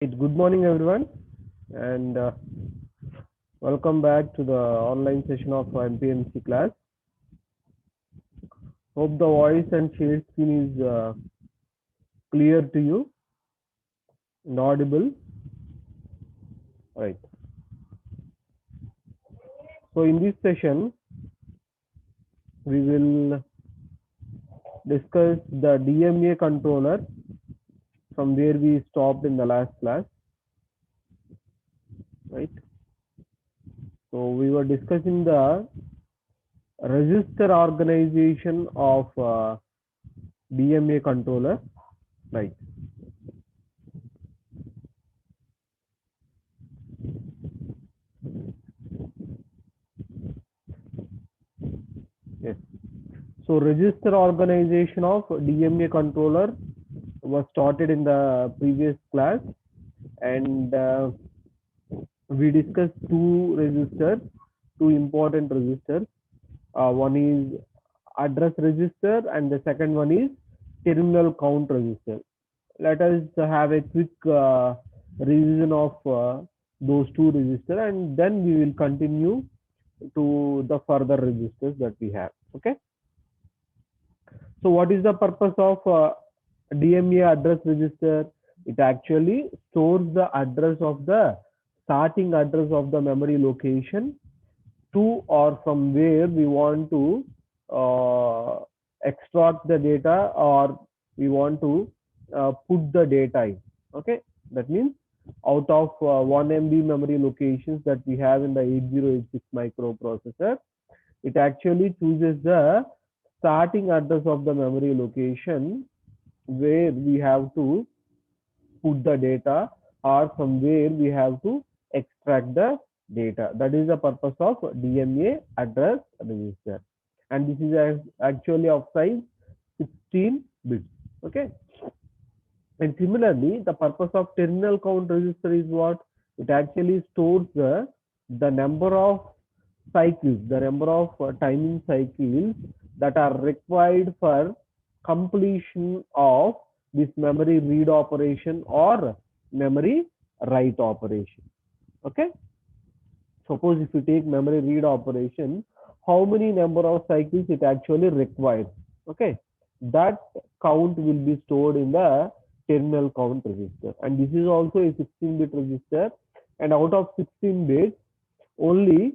Good morning, everyone, and welcome back to the online session of MPMC class. Hope the voice and share screen is clear to you and audible. Right. So, in this session, we will discuss the DMA controller from where we stopped in the last class. Right. So, we were discussing the register organization of DMA controller. Right. Yes. So register organization of DMA controller was started in the previous class, and we discussed two registers, two important registers. One is address register and the second one is terminal count register. Let us have a quick revision of those two registers, and then we will continue to the further registers that we have. Okay. So what is the purpose of DMA address register? It actually stores the address of the starting address of the memory location to or from where we want to uh, extract the data, or we want to put the data in. Okay, that means out of 1 MB memory locations that we have in the 8086 microprocessor, it actually chooses the starting address of the memory location where we have to put the data, or from where we have to extract the data. That is the purpose of DMA address register, and this is actually of size 16 bits. Okay, and similarly the purpose of terminal count register is what? It actually stores the number of cycles, the number of timing cycles that are required for completion of this memory read operation or memory write operation. Okay, suppose if you take memory read operation, how many number of cycles it actually requires. Okay, that count will be stored in the terminal count register, and this is also a 16-bit register, and out of 16 bits only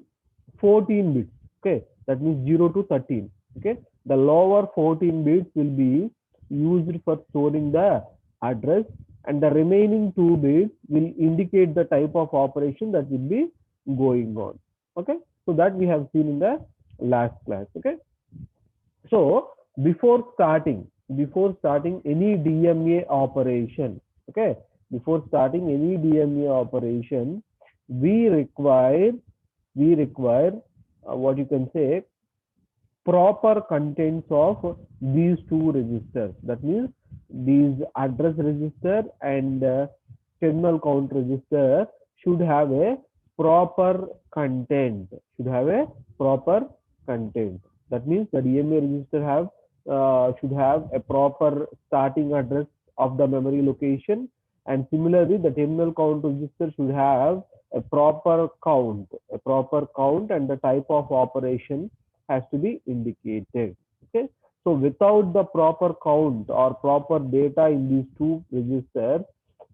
14 bits, okay, that means 0 to 13. Okay, the lower 14 bits will be used for storing the address, and the remaining 2 bits will indicate the type of operation that will be going on. Okay, so that we have seen in the last class. Okay, so before starting any DMA operation, okay, before starting any DMA operation, we require what you can say proper contents of these two registers. That means these address register and terminal count register should have a proper content. Should have a proper content. That means the DMA register should have a proper starting address of the memory location, and similarly the terminal count register should have a proper count, and the type of operation has to be indicated. Okay, so without the proper count or proper data in these two registers,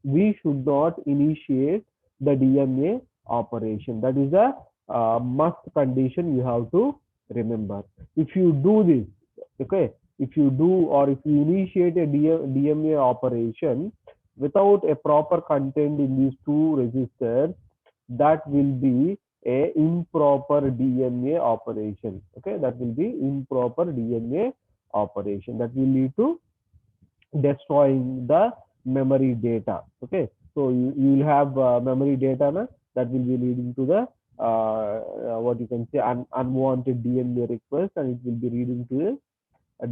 we should not initiate the DMA operation. That is a must condition you have to remember. If you do this, okay, if you do or if you initiate a DMA operation without a proper content in these two registers, that will be a improper DMA operation. Okay, that will be improper DMA operation that will lead to destroying the memory data. Okay, so you will have memory data that will be leading to the what you can say unwanted DMA request, and it will be leading to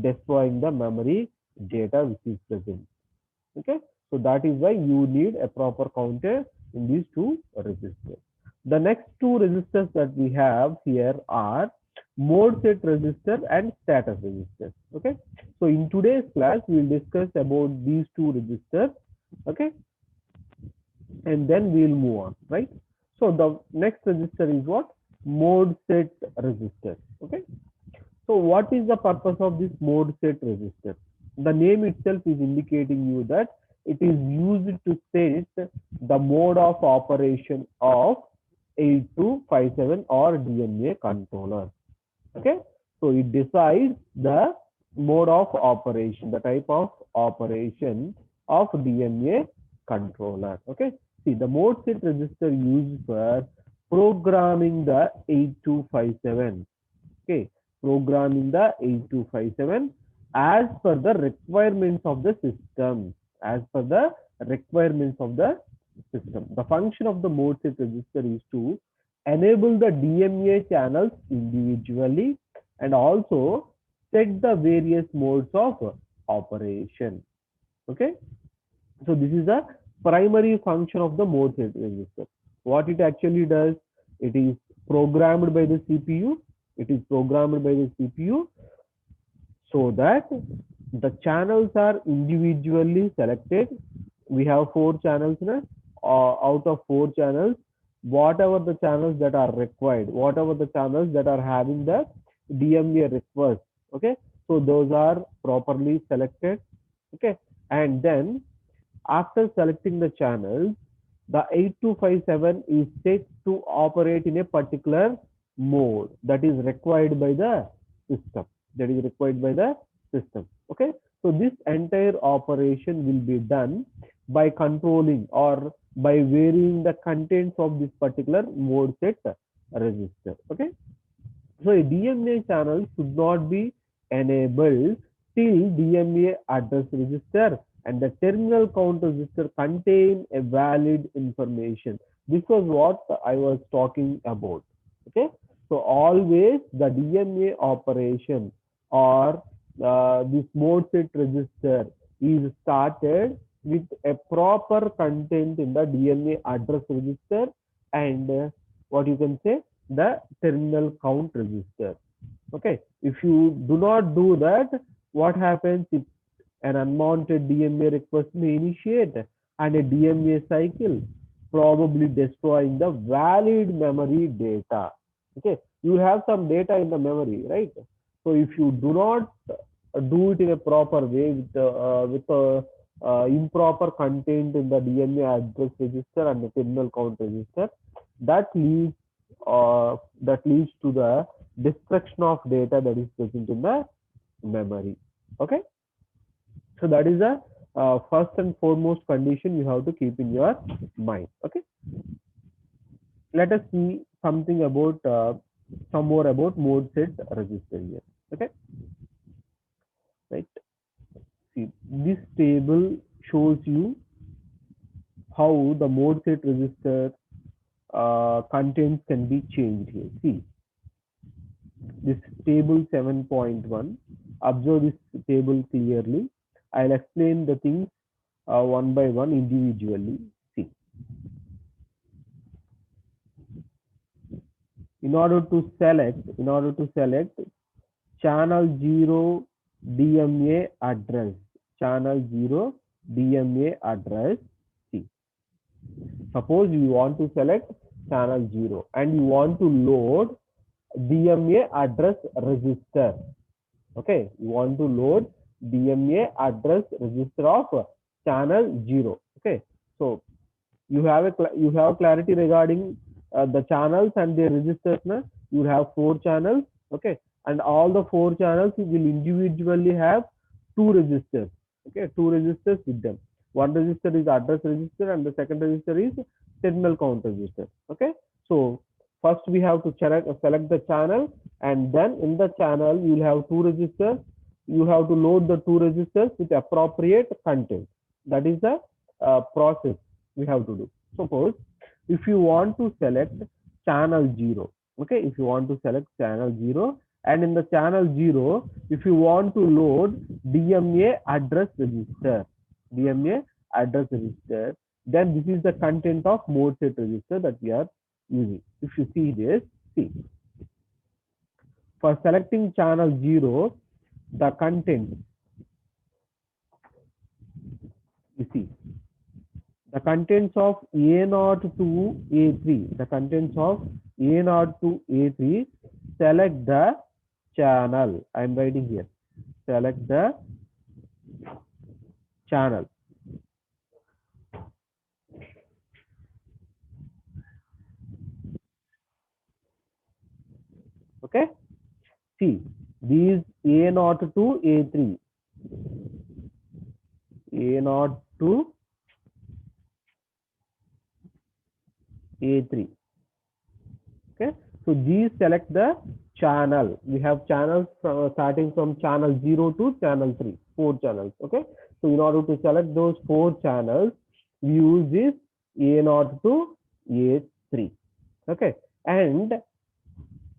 destroying the memory data which is present. Okay, so that is why you need a proper counter in these two registers. The next two registers that we have here are mode set register and status register. Okay, so in today's class we will discuss about these two registers. Okay, and then we'll move on, right? So the next register is what? Mode set register. Okay. So what is the purpose of this mode set register? The name itself is indicating you that it is used to set the mode of operation of 8257 or DMA controller. Okay. So it decides the mode of operation, the type of operation of DMA controller. Okay. See, the mode set register used for programming the 8257. Okay, programming the 8257 as per the requirements of the system. As per the requirements of the system. The function of the mode set register is to enable the DMA channels individually and also set the various modes of operation. Okay, so this is the primary function of the mode set register. What it actually does, it is programmed by the CPU. It is programmed by the CPU so that the channels are individually selected. We have 4 channels now. Out of 4 channels, whatever the channels that are required, whatever the channels that are having the DMA request, okay, so those are properly selected. Okay, and then after selecting the channels, the 8257 is set to operate in a particular mode that is required by the system. That is required by the system. Okay. So this entire operation will be done by controlling or by varying the contents of this particular mode set register. Okay. So a DMA channel should not be enabled till DMA address register and the terminal count register contain a valid information. This was what I was talking about. Okay. So always the DMA operation or this mode set register is started with a proper content in the DMA address register and what you can say, the terminal count register. Okay, if you do not do that, what happens if an unwanted DMA request may initiate and a DMA cycle, probably destroying the valid memory data. Okay, you have some data in the memory, right? So if you do not do it in a proper way with a improper content in the DMA address register and the terminal count register, that leads to the destruction of data that is present in the memory. Okay, so that is the first and foremost condition you have to keep in your mind. Okay, let us see something about some more about mode set register here. Okay, right. See, this table shows you how the mode set register contents can be changed here. See, this table 7.1. Observe this table clearly. I'll explain the things one by one individually. See, in order to select channel 0 DMA address, channel 0 DMA address. See, suppose you want to select channel 0 and you want to load DMA address register. Okay, you want to load DMA address register of channel 0. Okay, so you have clarity regarding the channels and their registers. Na? You have 4 channels. Okay, and all the 4 channels will individually have 2 registers. Okay, 2 registers with them. One register is address register and the second register is terminal count register. Okay, so first we have to select the channel and then in the channel you will have 2 registers. You have to load the 2 registers with appropriate content. That is the process we have to do. Suppose if you want to select channel 0, okay, if you want to select channel 0 and in the channel 0, if you want to load DMA address register, then this is the content of mode set register that we are using. If you see this, see, for selecting channel 0, the content, you see, The contents of A0 to A3. The contents of A0 to A3. Select the channel. I am writing here. Select the channel. Okay. See, these A0 to A3. A0 to A3. Okay. So these select the channel. We have channels starting from channel 0 to channel 3. 4 channels. Okay. So in order to select those 4 channels, we use this A0 to A3. Okay. And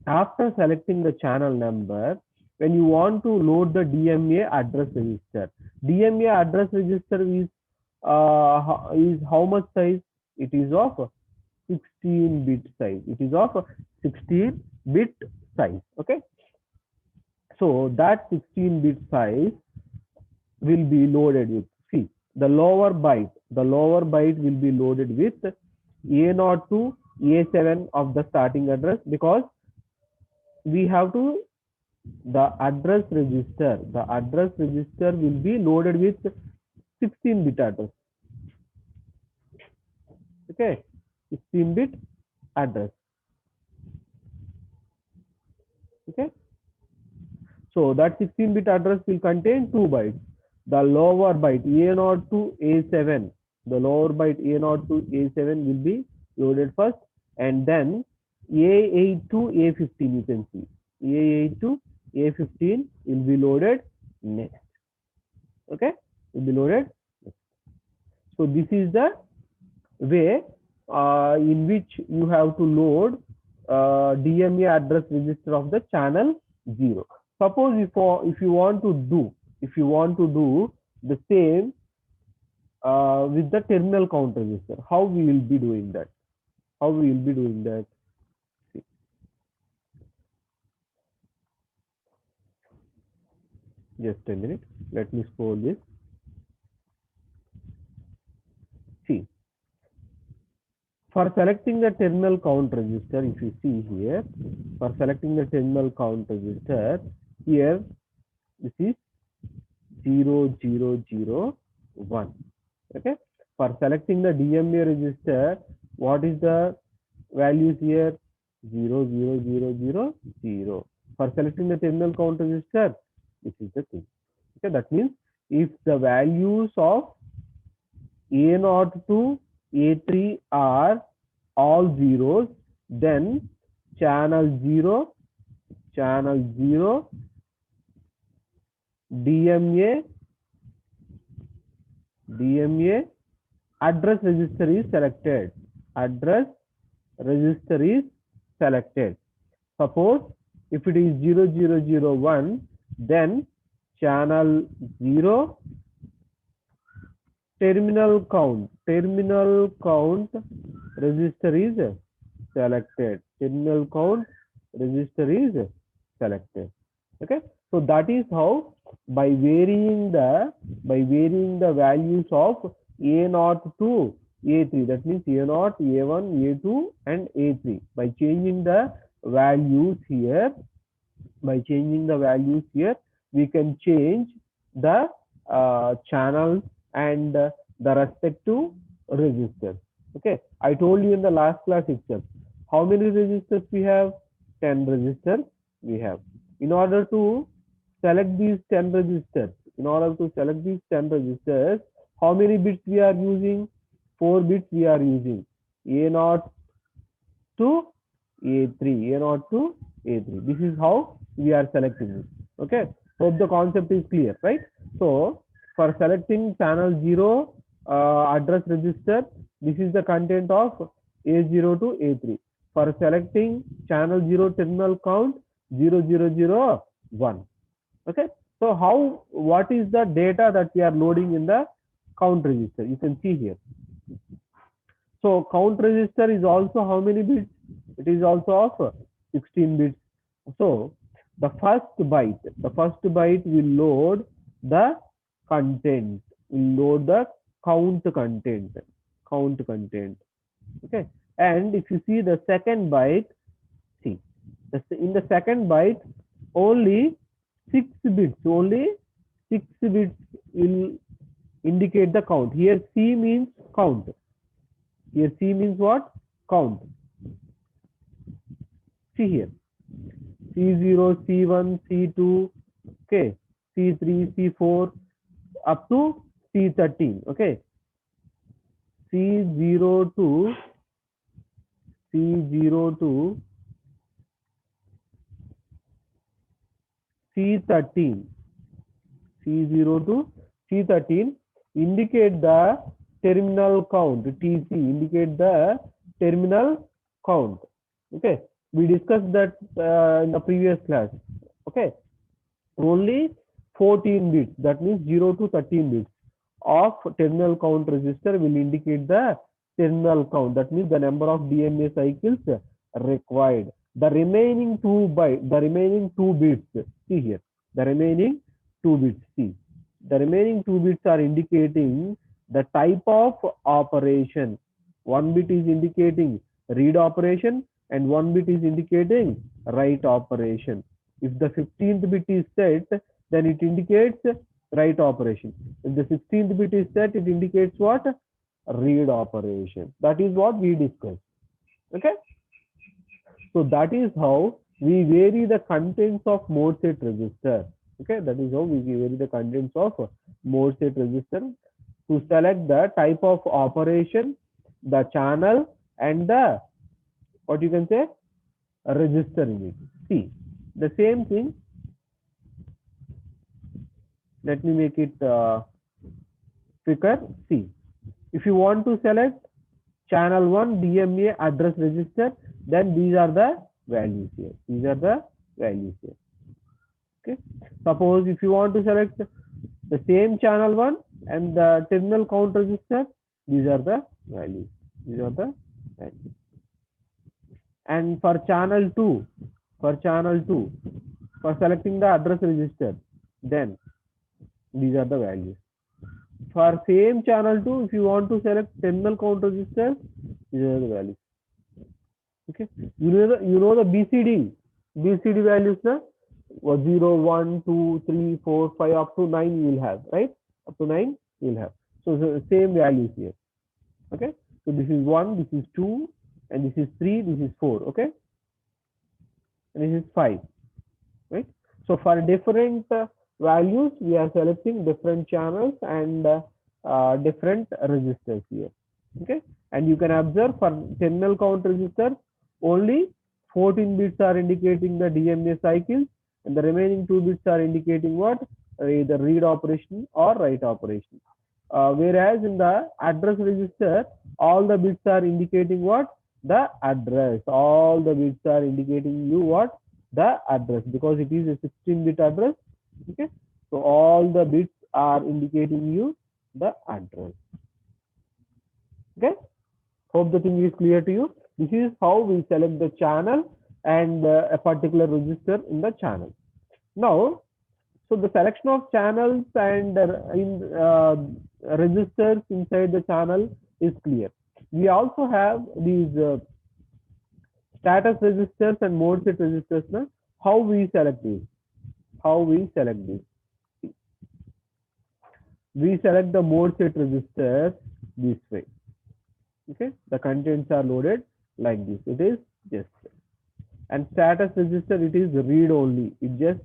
after selecting the channel number, when you want to load the DMA address register, DMA address register is how much size? It is of 16-bit size. It is of 16-bit size. Okay. So that 16-bit size will be loaded with, see, the lower byte will be loaded with A0 to A7 of the starting address, because we have to, the address register will be loaded with 16-bit address. Okay, 16-bit address. Okay, so that 16-bit address will contain 2 bytes. The lower byte A0 to A7, the lower byte A0 to A7 will be loaded first, and then A8 to A15, you can see A8 to A15 will be loaded next. Okay, will be loaded next. So this is the way in which you have to load DMA address register of the channel 0. Suppose if you want to do the same with the terminal count register, how we will be doing that? See. Just a minute. Let me scroll this. See, for selecting the terminal count register, if you see here, for selecting the terminal count register, here this is 0001. Okay. For selecting the DMA register, what is the values here? 00000. For selecting the terminal count register, this is the thing. Okay, that means if the values of A0 to A3 are all zeros, then channel 0 DMA address register is selected. Suppose if it is 0001, then channel 0 terminal count register is selected. Okay, so that is how, by varying the values of A0 to A3, that means A0, A1, A2 and A3, by changing the values here, we can change the channels and the respective registers. Okay, I told you in the last class itself, how many registers we have? 10 registers we have. In order to select these 10 registers, how many bits we are using? 4 bits we are using. A0 to A3. This is how we are selecting it. Okay, hope the concept is clear, right? So for selecting channel 0 address register, this is the content of A0 to A3. For selecting channel 0 terminal count, 0001. Okay, so what is the data that we are loading in the count register? You can see here. So count register is also how many bits? It is also of 16 bits. So the first byte will load the content, will load the count content. count content. Okay, and if you see the second byte, see in the second byte only 6 bits, will indicate the count. Here C means count. Here C means what? Count. See here, C0, C1, C2, okay, C3, C4 up to C13. Okay, C0 to C0 to C13, C0 to C13 indicate the terminal count. TC indicate the terminal count. Okay, we discussed that in the previous class. Okay, only 14 bits, that means 0 to 13 bits of terminal count register will indicate the terminal count, that means the number of DMA cycles required. The remaining 2 bits, see here, the remaining 2 bits, see, the remaining 2 bits are indicating the type of operation. 1 bit is indicating read operation and 1 bit is indicating write operation. If the 15th bit is set, then it indicates write operation. If the 16th bit is set, it indicates what? Read operation. That is what we discussed. Okay. So that is how we vary the contents of mode set register. Okay, that is how we vary the contents of mode set register to select the type of operation, the channel, and the what you can say register in it. See, the same thing. Let me make it quicker. See, if you want to select channel 1 DMA address register, then these are the values here. These are the values here. Okay. Suppose if you want to select the same channel 1 and the terminal count register, these are the values. These are the values. And for channel 2, for selecting the address register, then these are the values. For same channel 2, if you want to select terminal count register, these are the values. Okay, you know the BCD values, na? 0, 1, 2, 3, 4, 5 up to 9 you will have, right? Up to 9 you will have. So the same values here. Okay, so this is 1, this is 2, and this is 3, this is 4. Okay, and this is 5, right? So for different values, we are selecting different channels and different registers here. Okay, and you can observe for terminal count register, only 14 bits are indicating the DMA cycles, and the remaining 2 bits are indicating what? Either read operation or write operation. Whereas in the address register, all the bits are indicating what? The address. All the bits are indicating you what? The address, because it is a 16-bit address. Okay, so all the bits are indicating you the address. Okay, hope the thing is clear to you. This is how we select the channel and a particular register in the channel. Now, so the selection of channels and registers inside the channel is clear. We also have these status registers and mode set registers. Now, how we select these? How we select these? We select the mode set register this way. Okay, the contents are loaded like this. It is just, and status register, it is read only. It just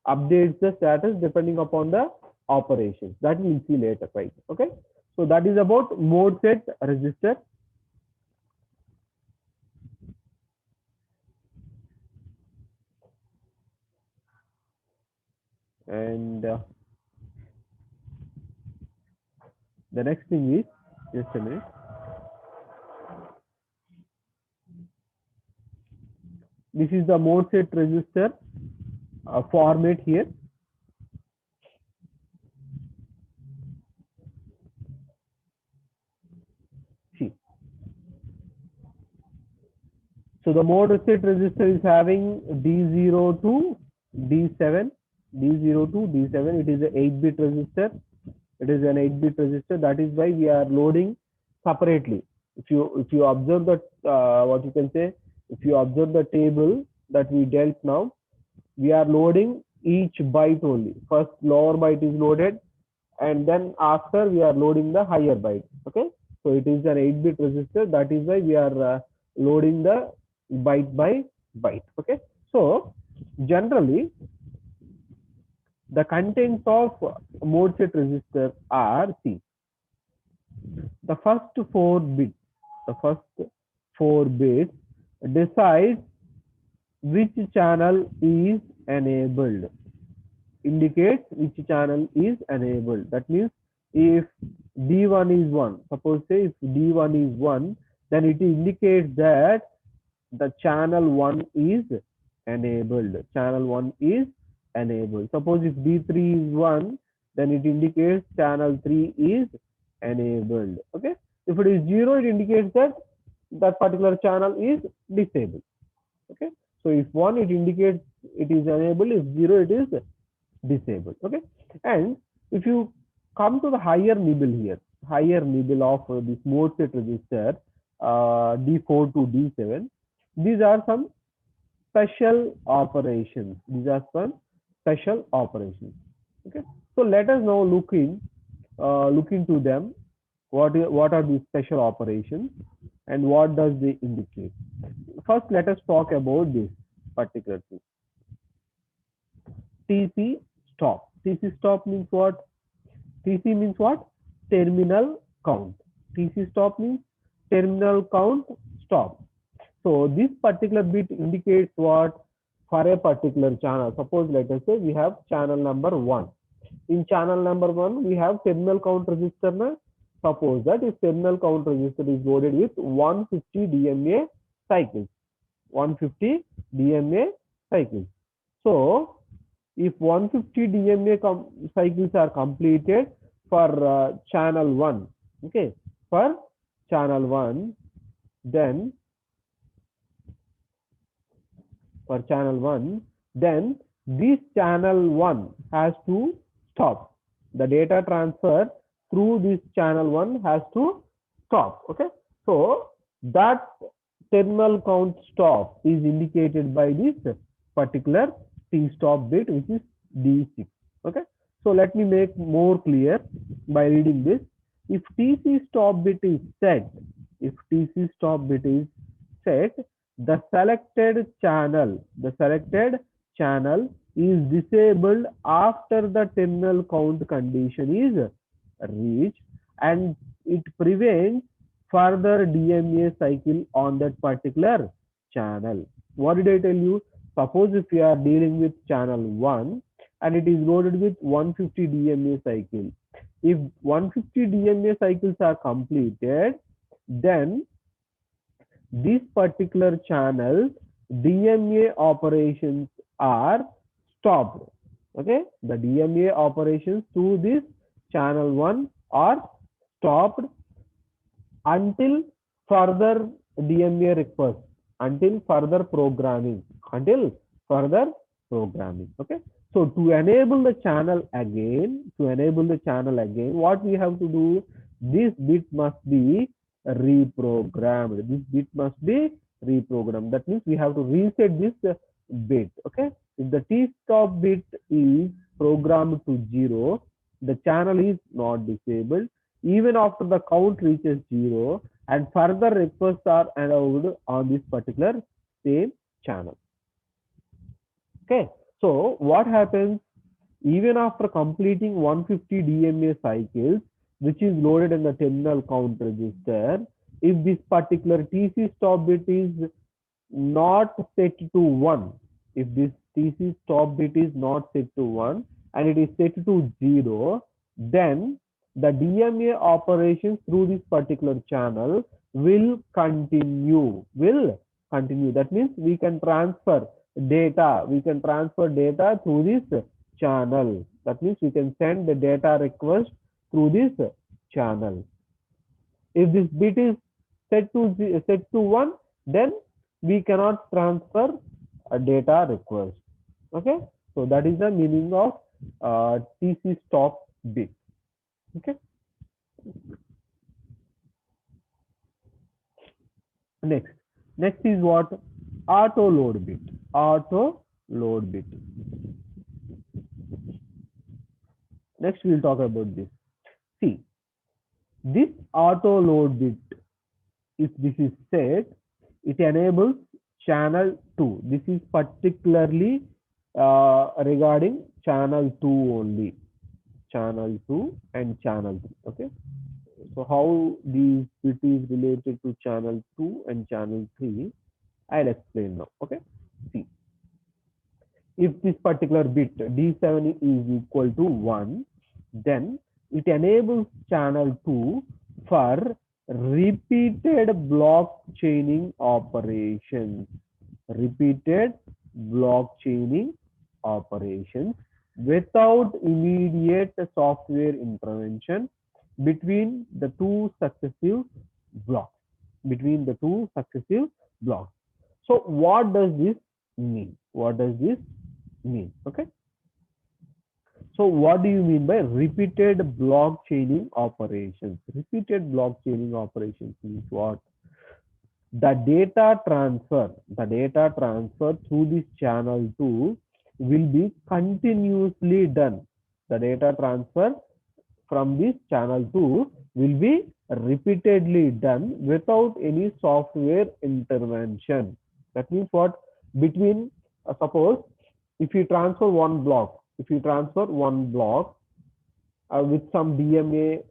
updates the status depending upon the operations. That we'll see later, right? Okay, so that is about mode set register. And the next thing is, just a minute. This is the mode set register format here. See, so the mode set register is having D0 to D7, D0 to D7. It is an 8-bit register. It is an 8-bit register. That is why we are loading separately. If you observe that, what you can say, if you observe the table that we dealt now, we are loading each byte only. First lower byte is loaded, and then after we are loading the higher byte. Okay, so it is an 8-bit register. That is why we are loading the byte by byte. Okay, so generally the contents of mode set register are, see, the first four bits decide which channel is enabled, indicates which channel is enabled. That means if D1 is 1, suppose say if D1 is 1, then it indicates that the channel 1 is enabled. Channel 1 is enabled. Suppose if D3 is 1, then it indicates channel 3 is enabled. Okay. If it is 0, it indicates that that particular channel is disabled. Okay. So if 1, it indicates it is enabled. If 0, it is disabled. Okay. And if you come to the higher nibble here, higher nibble of this mode set register, D4 to D7, these are some special operations. These are some special operations. Okay. So let us now look into them. What are these special operations and what does they indicate? First, let us talk about this particular thing. TC stop. TC stop means what? TC means what? Terminal count. TC stop means terminal count stop. So this particular bit indicates what? For a particular channel. Suppose let us say we have channel number 1. In channel number 1, we have terminal count register. Na? Suppose that if terminal count register is loaded with 150 DMA cycles. 150 DMA cycles. So if 150 DMA cycles are completed for channel 1, okay, for channel 1, then for channel 1, then this channel 1 has to stop. The data transfer through this channel 1 has to stop. Okay, so that terminal count stop is indicated by this particular T stop bit, which is D6. Okay, so let me make more clear by reading this. If TC stop bit is set, if TC stop bit is set, the selected channel is disabled after the terminal count condition is reached, and it prevents further DMA cycle on that particular channel. What did I tell you? Suppose if you are dealing with channel 1 and it is loaded with 150 DMA cycle. If 150 DMA cycles are completed, then this particular channel DMA operations are stopped. Okay, the DMA operations to this channel 1 are stopped until further DMA request, until further programming. Okay, so to enable the channel again, what we have to do? This bit must be reprogrammed. That means we have to reset this bit. Okay, if the T stop bit is programmed to 0, the channel is not disabled even after the count reaches 0, and further requests are allowed on this particular same channel. Okay, so what happens even after completing 150 DMA cycles, which is loaded in the terminal count register, if this particular TC stop bit is not set to 1, if this TC stop bit is not set to 1 and it is set to 0, then the DMA operations through this particular channel will continue. That means we can transfer data. Through this channel. That means we can send the data request through this channel. If this bit is set to 1, then we cannot transfer a data request. Okay, so that is the meaning of TC stop bit. Okay, Next is what? Auto load bit. Auto load bit. Next we'll talk about this. See, this auto load bit, if this is set, it enables channel 2. This is particularly regarding channel 2 only. Channel 2 and channel 3. Okay. So how these bit is related to channel 2 and channel 3, I'll explain now. Okay. See, if this particular bit D7 is equal to 1, then it enables channel 2 for repeated block chaining operations. Repeated block chaining operations without immediate software intervention between the two successive blocks. Between the two successive blocks. So what does this mean? What does this mean? Okay. So what do you mean by repeated block chaining operations? Repeated block chaining operations means what? The data transfer through this channel 2 will be continuously done. The data transfer from this channel 2 will be repeatedly done without any software intervention. That means what? Between, suppose, if you transfer one block, with some DMA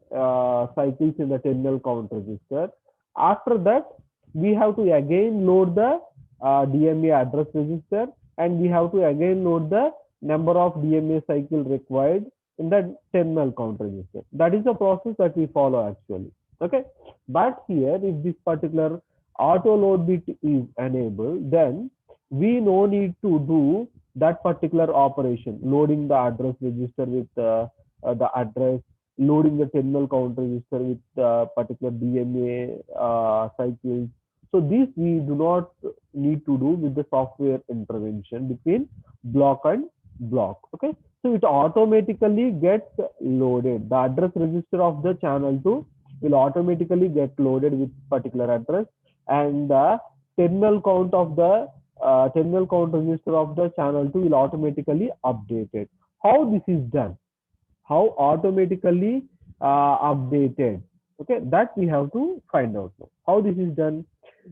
cycles in the terminal count register, after that, we have to again load the DMA address register, and we have to again load the number of DMA cycle required in the terminal count register. That is the process that we follow actually. Okay. But here, if this particular auto load bit is enabled, then we no need to do that particular operation, loading the address register with the address, loading the terminal count register with particular DMA cycles. So this we do not need to do with the software intervention between block and block. Okay. So it automatically gets loaded. The address register of the channel 2 will automatically get loaded with particular address, and the terminal count of the terminal count register of the channel 2 will automatically updated. How this is done? How automatically updated? Okay, that we have to find out now. How this is done?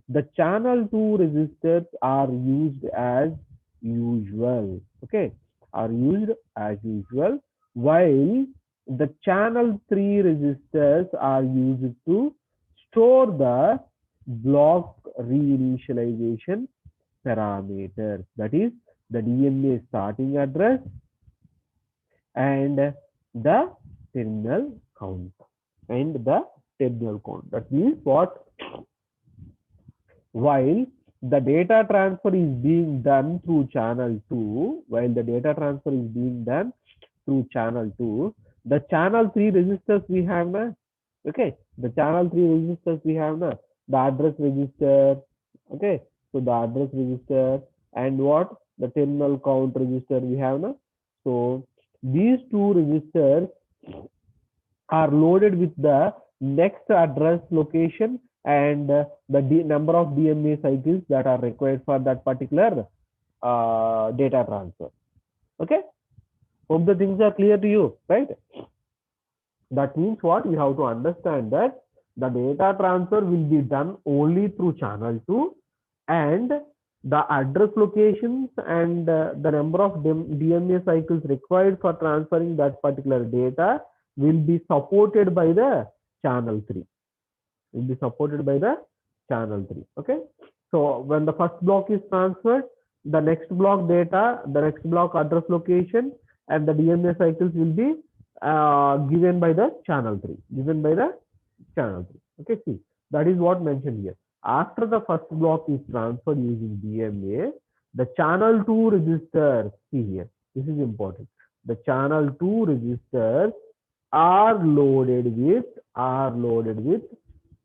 The channel 2 registers are used as usual. Okay, are used as usual, while the channel 3 registers are used to store the block reinitialization parameters, that is the DMA starting address and the terminal count. That means what? While the data transfer is being done through channel 2, the channel 3 registers we have now. Okay, the channel 3 registers we have now. The address register. Okay, so the address register and what? The terminal count register we have now. So these two registers are loaded with the next address location and the number of DMA cycles that are required for that particular data transfer. Okay, hope the things are clear to you, right? That means what? We have to understand that the data transfer will be done only through channel 2, and the address locations and the number of DMA cycles required for transferring that particular data will be supported by the channel 3. Okay. So when the first block is transferred, the next block data, the next block address location, and the DMA cycles will be given by the channel 3. Okay, see, that is what mentioned here. After the first block is transferred using DMA, the channel 2 registers, see here, this is important. The channel 2 registers are loaded with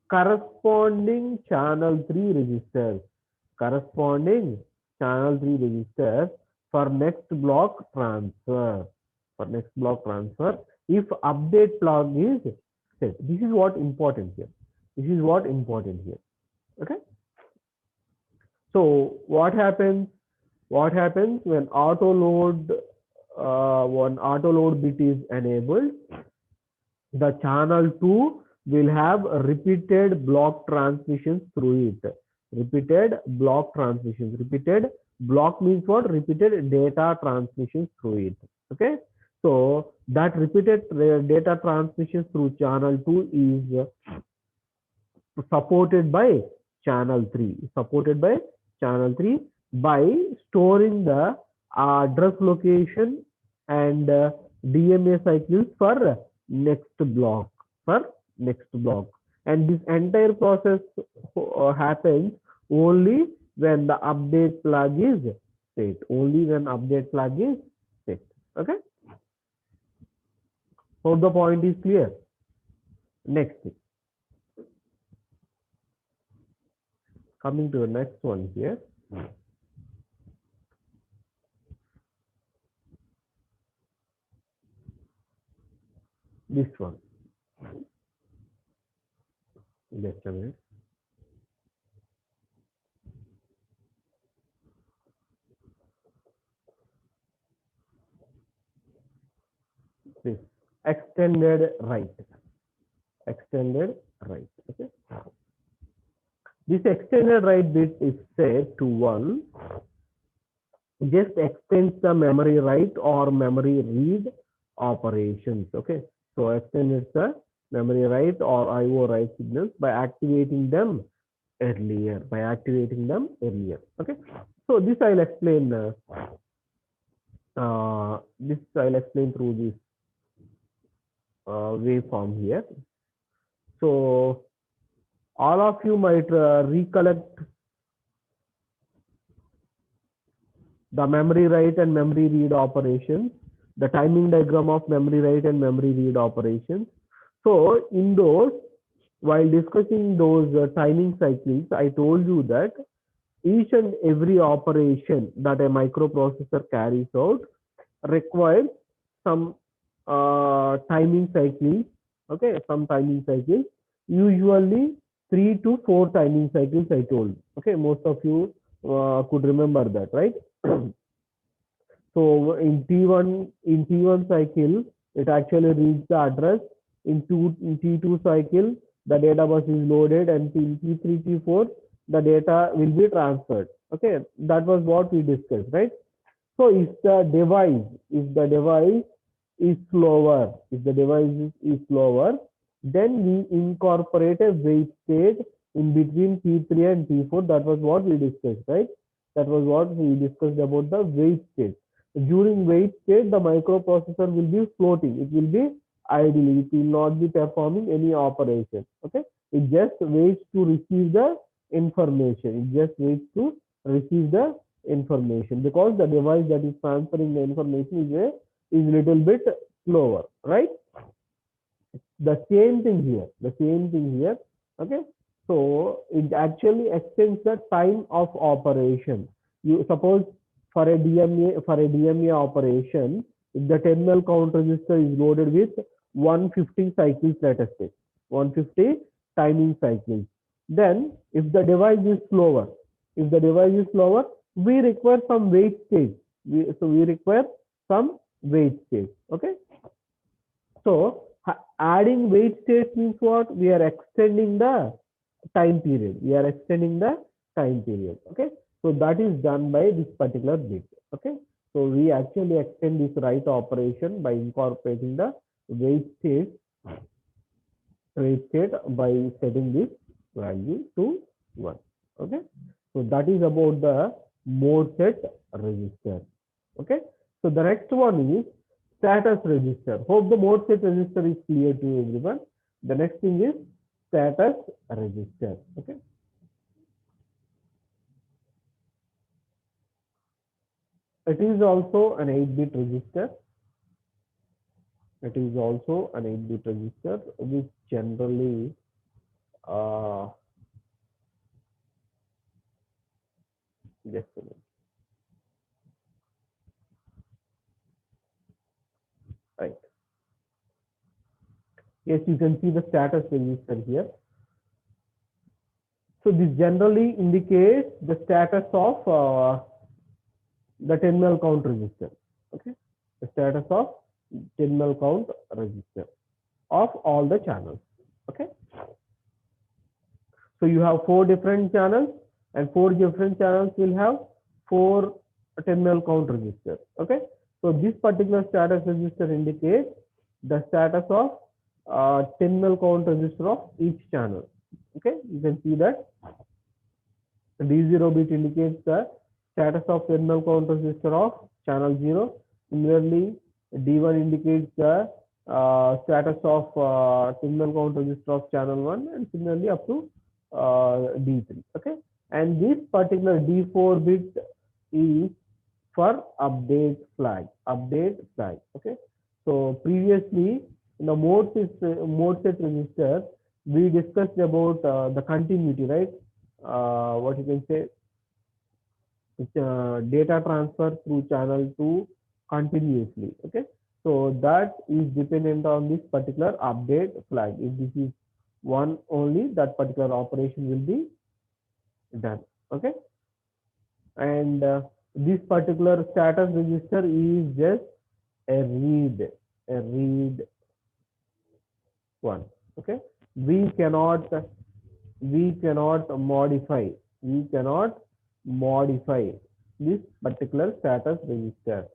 corresponding channel 3 registers. For next block transfer. If update flag is set. This is what important here. Okay. So what happens? What happens when auto load one auto load bit is enabled? The channel 2 will have repeated block transmissions through it. Repeated block transmissions. Repeated block means what? Repeated data transmissions through it. Okay. So that repeated data transmissions through channel 2 is supported by channel 3. Supported by channel 3 by storing the address location and DMA cycles for next block for next block. And this entire process happens only when the update flag is set. Only when update flag is set. Okay. So the point is clear. Next, coming to the next one here. This one. Just a minute. This extended right. Extended right. Okay. This extended right bit is set to 1. Just extends the memory write or memory read operations. Okay. So extends the memory write or IO write signals by activating them earlier. By activating them earlier. Okay. So this I'll explain. This I'll explain through this waveform here. So all of you might recollect the memory write and memory read operations, the timing diagram of memory write and memory read operations. So in those, while discussing those timing cycles, I told you that each and every operation that a microprocessor carries out requires some timing cycles. Okay, some timing cycles, usually 3 to 4 timing cycles I told. Okay, most of you could remember that, right? So in T1 cycle, it actually reads the address. In T2 cycle, the data bus is loaded, and in T3, T4, the data will be transferred. Okay, that was what we discussed, right? So if the device is slower, then we incorporate a wait state in between T3 and T4. That was what we discussed, right? That was what we discussed about the wait state. During wait state, the microprocessor will be floating. It will be idle. It will not be performing any operation. Okay. It just waits to receive the information. It just waits to receive the information because the device that is transferring the information is little bit slower, right? The same thing here. The same thing here. Okay. So it actually extends the time of operation. You suppose for a DMA operation, if the terminal count register is loaded with 150 cycles, let us say 150 timing cycles. Then if the device is slower, we require some wait stage. So we require some wait stage. Okay. So adding wait stage means what? We are extending the time period. Okay. So that is done by this particular bit. Okay. So we actually extend this write operation by incorporating the wait state by setting this value to 1. Okay. So that is about the mode set register. Okay. So the next one is status register. Hope the mode set register is clear to everyone. The next thing is status register. Okay. It is also an 8-bit register. Which generally just a minute. Right. Yes, you can see the status register here. So this generally indicates the status of the terminal count register. Okay, the status of terminal count register of all the channels. Okay, so you have 4 different channels, and 4 different channels will have 4 terminal count registers. Okay, so this particular status register indicates the status of terminal count register of each channel. Okay, you can see that D0 bit indicates the status of terminal count register of channel 0. Similarly, D1 indicates the status of terminal count register of channel 1, and similarly up to D3. Okay, and this particular D4 bit is for update flag. Update flag. Okay, so previously in the mode set register, we discussed about the continuity, right? What you can say, data transfer through channel 2 continuously. Okay, so that is dependent on this particular update flag. If this is 1 only, that particular operation will be done. Okay, and this particular status register is just a read one. Okay, we cannot modify this particular status register.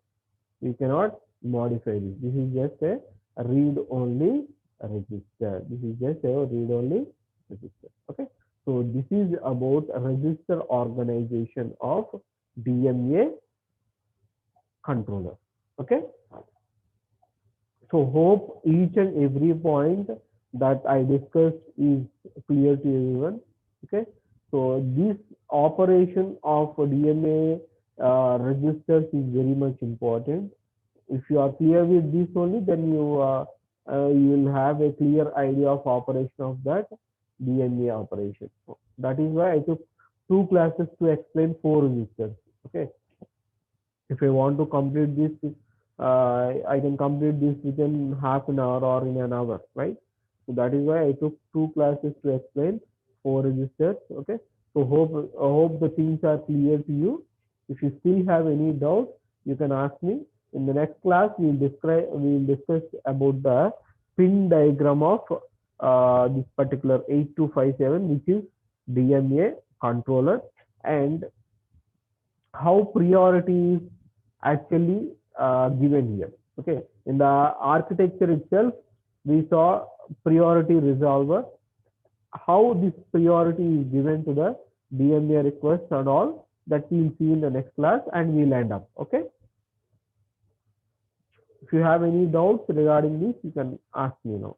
We cannot modify this. This is just a read only register. This is just a read only register. Okay, so this is about register organization of DMA controller. Okay, so hope each and every point that I discussed is clear to everyone. Okay, so this operation of DMA registers is very much important. If you are clear with this only, then you will have a clear idea of operation of that DMA operation. So that is why I took 2 classes to explain 4 registers. Okay, if I want to complete this, I can complete this within half an hour or in an hour, right? So that is why I took 2 classes to explain 4 registers. Okay, so hope the things are clear to you. If you still have any doubt, you can ask me. In the next class, we will discuss about the pin diagram of this particular 8257, which is DMA controller, and how priority is actually given here. Okay, in the architecture itself, we saw priority resolver, how this priority is given to the DMA request and all that we will see in the next class, and we'll end up. Okay, if you have any doubts regarding this, you can ask me now.